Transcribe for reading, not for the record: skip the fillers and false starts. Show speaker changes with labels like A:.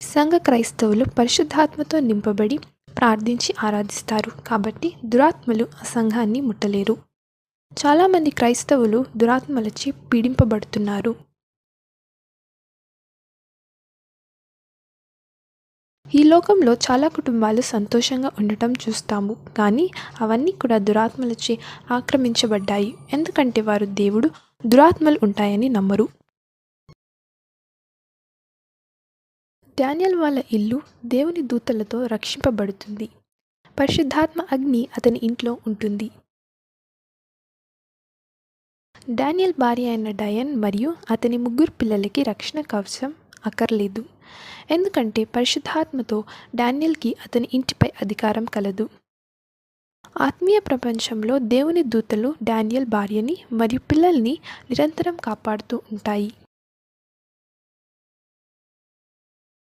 A: సంఘ క్రైస్తవులు పరిశుద్ధాత్మతో నింపబడి ప్రార్థించి ఆరాధిస్తారు. కాబట్టి దురాత్మలు ఆ సంఘాన్ని ముట్టలేరు. చాలామంది క్రైస్తవులు దురాత్మలచే పీడింపబడుతున్నారు. ఈ లోకంలో చాలా కుటుంబాలు సంతోషంగా ఉండటం చూస్తాము. కానీ అవన్నీ కూడా దురాత్మలచే ఆక్రమించబడ్డాయి. ఎందుకంటే వారు దేవుడు దురాత్మలు ఉంటాయని నమ్మరు. డానియేల్ వాళ్ళ ఇల్లు దేవుని దూతలతో రక్షింపబడుతుంది. పరిశుద్ధాత్మ అగ్ని అతని ఇంట్లో ఉంటుంది. డానియేల్ భార్య అయిన డయన్ మరియు అతని 3 పిల్లలకి రక్షణ కవచం అక్కర్లేదు. ఎందుకంటే పరిశుద్ధాత్మతో డానియేల్కి అతని ఇంటిపై అధికారం కలదు. ఆత్మీయ ప్రపంచంలో దేవుని దూతలు డానియేల్ భార్యని మరియు పిల్లల్ని నిరంతరం కాపాడుతూ ఉంటాయి.